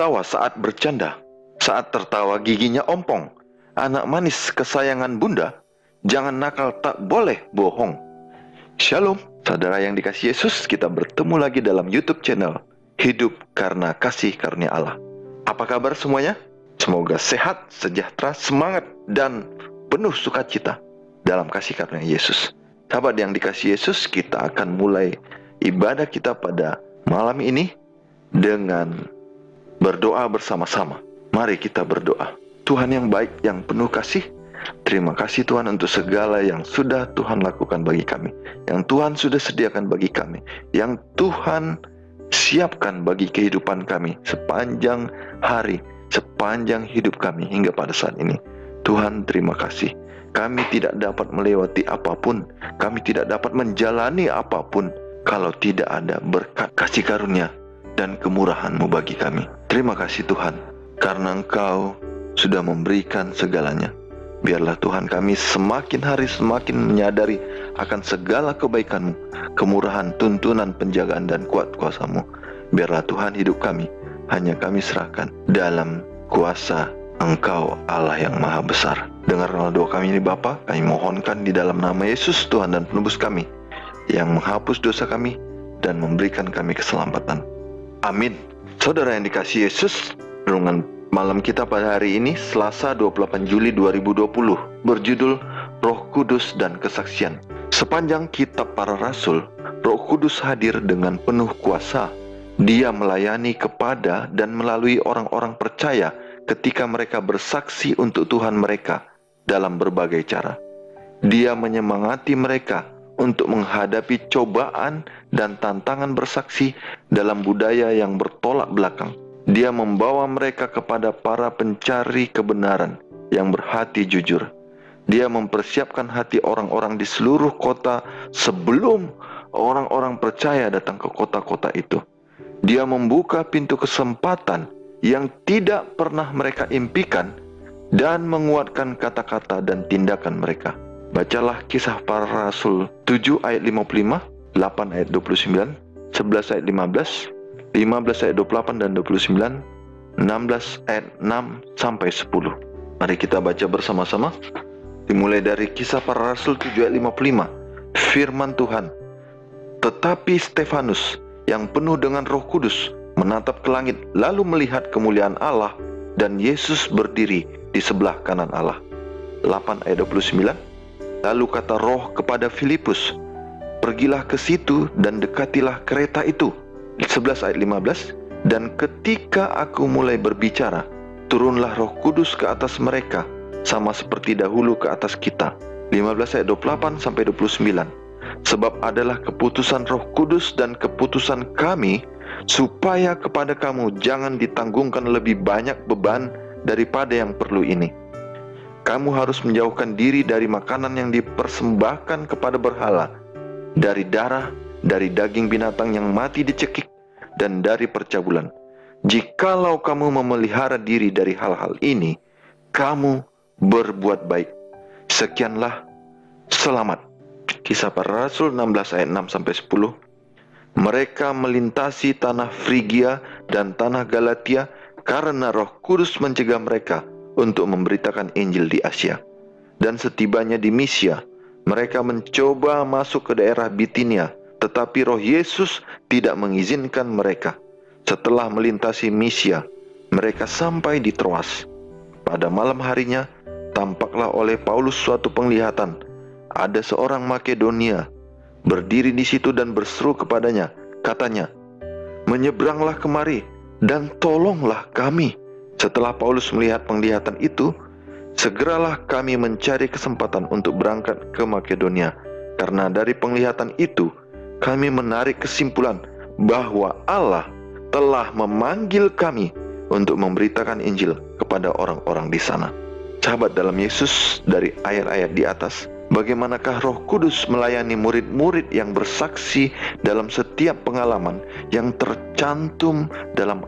tertawa saat bercanda, saat tertawa giginya ompong. Anak manis kesayangan bunda, jangan nakal, tak boleh bohong. Shalom, saudara yang dikasihi Yesus, kita bertemu lagi dalam YouTube channel Hidup Karena Kasih Karunia Allah. Apa kabar semuanya? Semoga sehat, sejahtera, semangat, dan penuh sukacita dalam kasih karunia Yesus. Sahabat yang dikasihi Yesus, kita akan mulai ibadah kita pada malam ini dengan berdoa bersama-sama. Mari kita berdoa. Tuhan yang baik, yang penuh kasih, terima kasih Tuhan untuk segala yang sudah Tuhan lakukan bagi kami, yang Tuhan sudah sediakan bagi kami, yang Tuhan siapkan bagi kehidupan kami sepanjang hari, sepanjang hidup kami hingga pada saat ini. Tuhan, terima kasih. Kami tidak dapat melewati apapun, kami tidak dapat menjalani apapun kalau tidak ada berkat kasih karunia dan kemurahan-Mu bagi kami. Terima kasih Tuhan, karena Engkau sudah memberikan segalanya. Biarlah Tuhan kami semakin hari semakin menyadari akan segala kebaikan-Mu, kemurahan, tuntunan, penjagaan, dan kuat kuasa-Mu. Biarlah Tuhan hidup kami hanya kami serahkan dalam kuasa Engkau Allah yang maha besar. Dengarlah doa kami ini Bapa, kami mohonkan di dalam nama Yesus Tuhan dan penebus kami, yang menghapus dosa kami dan memberikan kami keselamatan. Amin. Saudara yang dikasihi Yesus, renungan malam kita pada hari ini Selasa 28 Juli 2020 berjudul Roh Kudus dan Kesaksian. Sepanjang kitab para rasul, Roh Kudus hadir dengan penuh kuasa. Dia melayani kepada dan melalui orang-orang percaya ketika mereka bersaksi untuk Tuhan mereka dalam berbagai cara. Dia menyemangati mereka untuk menghadapi cobaan dan tantangan bersaksi dalam budaya yang bertolak belakang. Dia membawa mereka kepada para pencari kebenaran yang berhati jujur. Dia mempersiapkan hati orang-orang di seluruh kota sebelum orang-orang percaya datang ke kota-kota itu. Dia membuka pintu kesempatan yang tidak pernah mereka impikan dan menguatkan kata-kata dan tindakan mereka. Bacalah Kisah Para Rasul 7 ayat 55, 8 ayat 29, 11 ayat 15, 15 ayat 28 dan 29, 16 ayat 6 sampai 10. Mari kita baca bersama-sama. Dimulai dari Kisah Para Rasul 7 ayat 55. Firman Tuhan. Tetapi Stefanus yang penuh dengan Roh Kudus menatap ke langit lalu melihat kemuliaan Allah dan Yesus berdiri di sebelah kanan Allah. 8 ayat 29. Lalu kata Roh kepada Filipus, pergilah ke situ dan dekatilah kereta itu. 11 ayat 15. Dan ketika aku mulai berbicara, turunlah Roh Kudus ke atas mereka, sama seperti dahulu ke atas kita. 15 ayat 28 sampai 29. Sebab adalah keputusan Roh Kudus dan keputusan kami, supaya kepada kamu jangan ditanggungan lebih banyak beban daripada yang perlu ini. Kamu harus menjauhkan diri dari makanan yang dipersembahkan kepada berhala, dari darah, dari daging binatang yang mati dicekik, dan dari percabulan. Jikalau kamu memelihara diri dari hal-hal ini, kamu berbuat baik. Sekianlah, selamat. Kisah Para Rasul 16 ayat 6 sampai 10. Mereka melintasi tanah Frigia dan tanah Galatia karena Roh Kudus mencegah mereka untuk memberitakan Injil di Asia. Dan setibanya di Misia, mereka mencoba masuk ke daerah Bitinia, tetapi Roh Yesus tidak mengizinkan mereka. Setelah melintasi Misia, mereka sampai di Troas. Pada malam harinya, tampaklah oleh Paulus suatu penglihatan. Ada seorang Makedonia berdiri di situ dan berseru kepadanya, katanya, menyeberanglah kemari dan tolonglah kami. Setelah Paulus melihat penglihatan itu, segeralah kami mencari kesempatan untuk berangkat ke Makedonia, karena dari penglihatan itu kami menarik kesimpulan bahwa Allah telah memanggil kami untuk memberitakan Injil kepada orang-orang di sana. Sahabat dalam Yesus, dari ayat-ayat di atas, bagaimanakah Roh Kudus melayani murid-murid yang bersaksi dalam setiap pengalaman yang tercantum dalam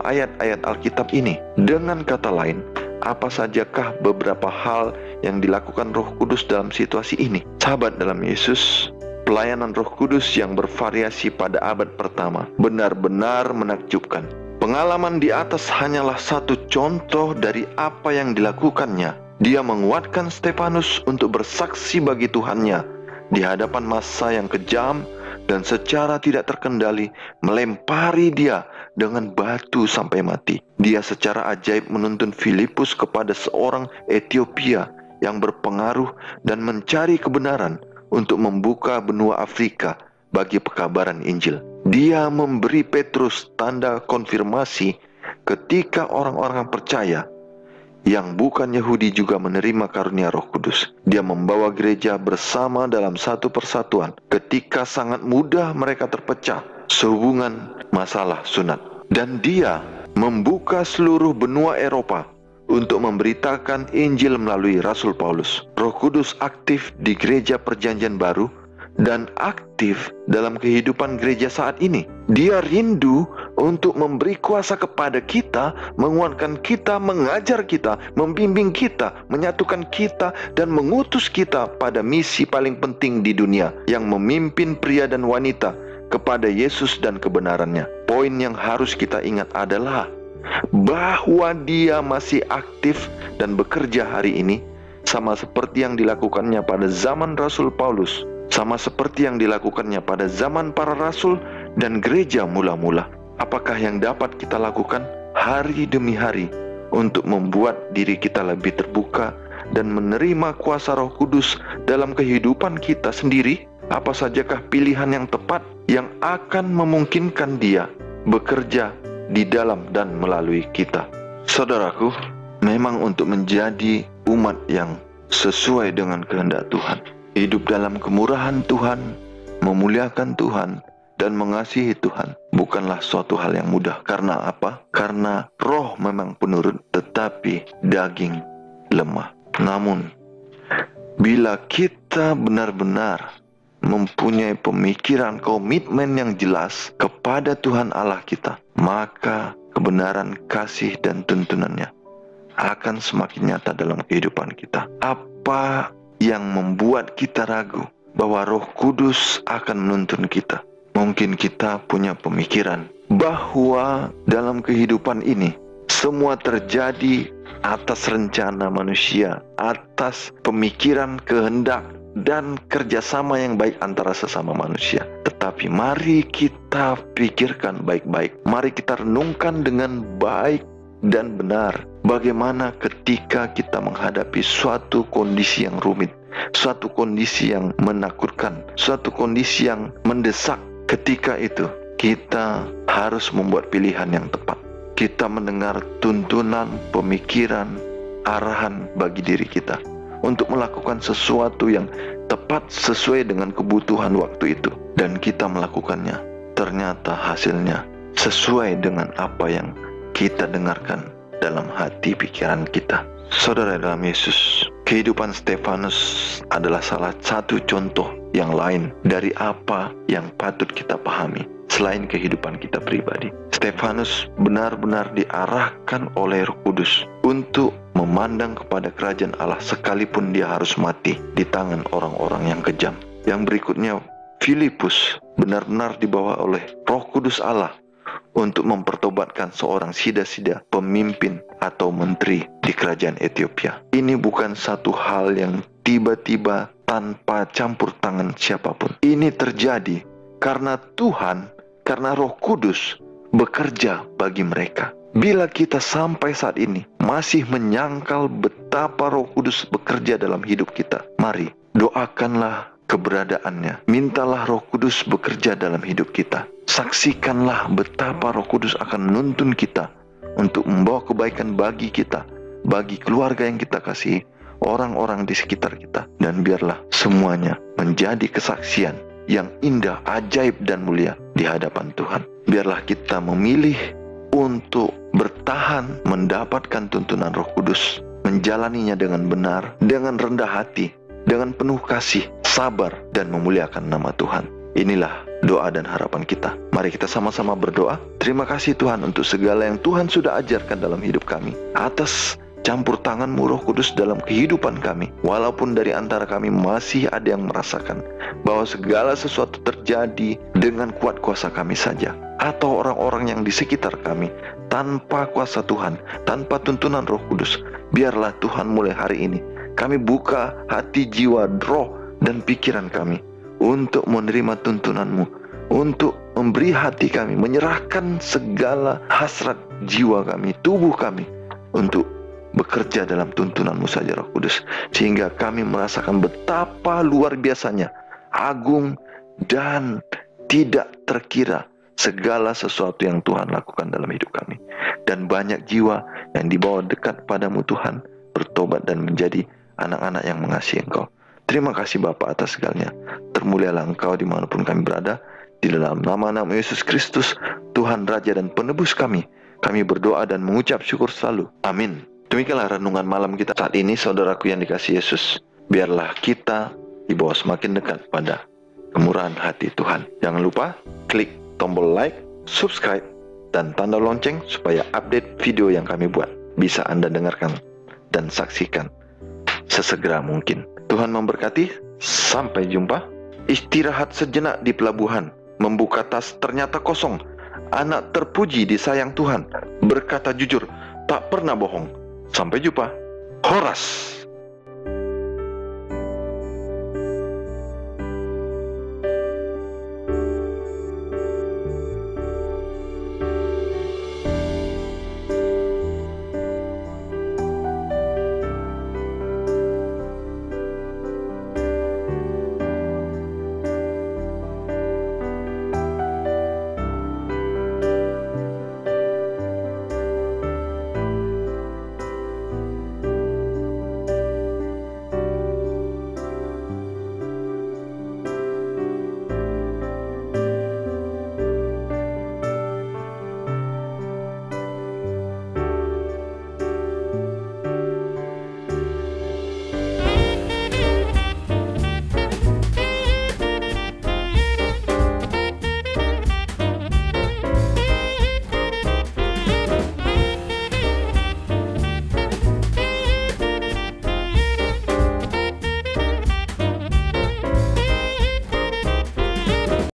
ayat-ayat Alkitab ini? Dengan kata lain, apa sajakah beberapa hal yang dilakukan Roh Kudus dalam situasi ini? Sahabat dalam Yesus, pelayanan Roh Kudus yang bervariasi pada abad pertama benar-benar menakjubkan. Pengalaman di atas hanyalah satu contoh dari apa yang dilakukannya. Dia menguatkan Stefanus untuk bersaksi bagi Tuhannya di hadapan massa yang kejam dan secara tidak terkendali melempari dia dengan batu sampai mati. Dia secara ajaib menuntun Filipus kepada seorang Ethiopia yang berpengaruh dan mencari kebenaran untuk membuka benua Afrika bagi pekabaran Injil. Dia memberi Petrus tanda konfirmasi ketika orang-orang percaya yang bukan Yahudi juga menerima karunia Roh Kudus. Dia membawa gereja bersama dalam satu persatuan ketika sangat mudah mereka terpecah sehubungan masalah sunat. Dan dia membuka seluruh benua Eropa untuk memberitakan Injil melalui Rasul Paulus. Roh Kudus aktif di gereja Perjanjian Baru dan aktif dalam kehidupan gereja saat ini. Dia rindu untuk memberi kuasa kepada kita, menguatkan kita, mengajar kita, membimbing kita, menyatukan kita, dan mengutus kita pada misi paling penting di dunia, yang memimpin pria dan wanita kepada Yesus dan kebenarannya. Poin yang harus kita ingat adalah bahwa dia masih aktif dan bekerja hari ini, sama seperti yang dilakukannya pada zaman Rasul Paulus, sama seperti yang dilakukannya pada zaman para rasul dan gereja mula-mula. Apakah yang dapat kita lakukan hari demi hari untuk membuat diri kita lebih terbuka dan menerima kuasa Roh Kudus dalam kehidupan kita sendiri? Apa sajakah pilihan yang tepat yang akan memungkinkan Dia bekerja di dalam dan melalui kita? Saudaraku, memang untuk menjadi umat yang sesuai dengan kehendak Tuhan, hidup dalam kemurahan Tuhan, memuliakan Tuhan, dan mengasihi Tuhan bukanlah suatu hal yang mudah. Karena apa? Karena roh memang penurut, tetapi daging lemah. Namun, bila kita benar-benar mempunyai pemikiran komitmen yang jelas kepada Tuhan Allah kita, maka kebenaran, kasih, dan tuntunannya akan semakin nyata dalam kehidupan kita. Apa yang membuat kita ragu bahwa Roh Kudus akan menuntun kita? Mungkin kita punya pemikiran bahwa dalam kehidupan ini semua terjadi atas rencana manusia, atas pemikiran, kehendak, dan kerjasama yang baik antara sesama manusia. Tetapi mari kita pikirkan baik-baik, mari kita renungkan dengan baik dan benar, bagaimana ketika kita menghadapi suatu kondisi yang rumit, suatu kondisi yang menakutkan, suatu kondisi yang mendesak. Ketika itu kita harus membuat pilihan yang tepat. Kita mendengar tuntunan, pemikiran, arahan bagi diri kita untuk melakukan sesuatu yang tepat sesuai dengan kebutuhan waktu itu, dan kita melakukannya. Ternyata hasilnya sesuai dengan apa yang kita dengarkan dalam hati pikiran kita. Saudara dalam Yesus, kehidupan Stefanus adalah salah satu contoh yang lain dari apa yang patut kita pahami selain kehidupan kita pribadi. Stefanus benar-benar diarahkan oleh Roh Kudus untuk memandang kepada kerajaan Allah sekalipun dia harus mati di tangan orang-orang yang kejam. Yang berikutnya, Filipus benar-benar dibawa oleh Roh Kudus Allah untuk mempertobatkan seorang sida-sida pemimpin atau menteri di kerajaan Ethiopia. Ini bukan satu hal yang tiba-tiba tanpa campur tangan siapapun. Ini terjadi karena Tuhan, karena Roh Kudus bekerja bagi mereka. Bila kita sampai saat ini masih menyangkal betapa Roh Kudus bekerja dalam hidup kita, mari doakanlah keberadaannya. Mintalah Roh Kudus bekerja dalam hidup kita. Saksikanlah betapa Roh Kudus akan menuntun kita untuk membawa kebaikan bagi kita, bagi keluarga yang kita kasihi, orang-orang di sekitar kita. Dan biarlah semuanya menjadi kesaksian yang indah, ajaib, dan mulia di hadapan Tuhan. Biarlah kita memilih untuk bertahan mendapatkan tuntunan Roh Kudus, menjalaninya dengan benar, dengan rendah hati, dengan penuh kasih, sabar, dan memuliakan nama Tuhan. Inilah doa dan harapan kita. Mari kita sama-sama berdoa. Terima kasih Tuhan untuk segala yang Tuhan sudah ajarkan dalam hidup kami. Atas Campur tangan-Mu Roh Kudus dalam kehidupan kami. Walaupun dari antara kami masih ada yang merasakan bahwa segala sesuatu terjadi dengan kuat kuasa kami saja, atau orang-orang yang di sekitar kami, tanpa kuasa Tuhan, tanpa tuntunan Roh Kudus. Biarlah Tuhan mulai hari ini kami buka hati, jiwa, roh, dan pikiran kami untuk menerima tuntunan-Mu, untuk memberi hati kami, menyerahkan segala hasrat jiwa kami, tubuh kami, untuk bekerja dalam tuntunan-Mu saja Roh Kudus, sehingga kami merasakan betapa luar biasanya, agung, dan tidak terkira segala sesuatu yang Tuhan lakukan dalam hidup kami. Dan banyak jiwa yang dibawa dekat padamu Tuhan, bertobat dan menjadi anak-anak yang mengasihi Engkau. Terima kasih Bapa atas segalanya. Termulialah Engkau dimanapun kami berada. Di dalam nama-Nama Yesus Kristus, Tuhan Raja dan Penebus kami, kami berdoa dan mengucap syukur selalu. Amin. Demikianlah renungan malam kita saat ini, saudaraku yang dikasihi Yesus. Biarlah kita dibawa semakin dekat pada kemurahan hati Tuhan. Jangan lupa klik tombol like, subscribe, dan tanda lonceng supaya update video yang kami buat bisa Anda dengarkan dan saksikan sesegera mungkin. Tuhan memberkati. Sampai jumpa. Istirahat sejenak di pelabuhan. Membuka tas ternyata kosong. Anak terpuji disayang Tuhan. Berkata jujur, tak pernah bohong. Sampai jumpa. Horas.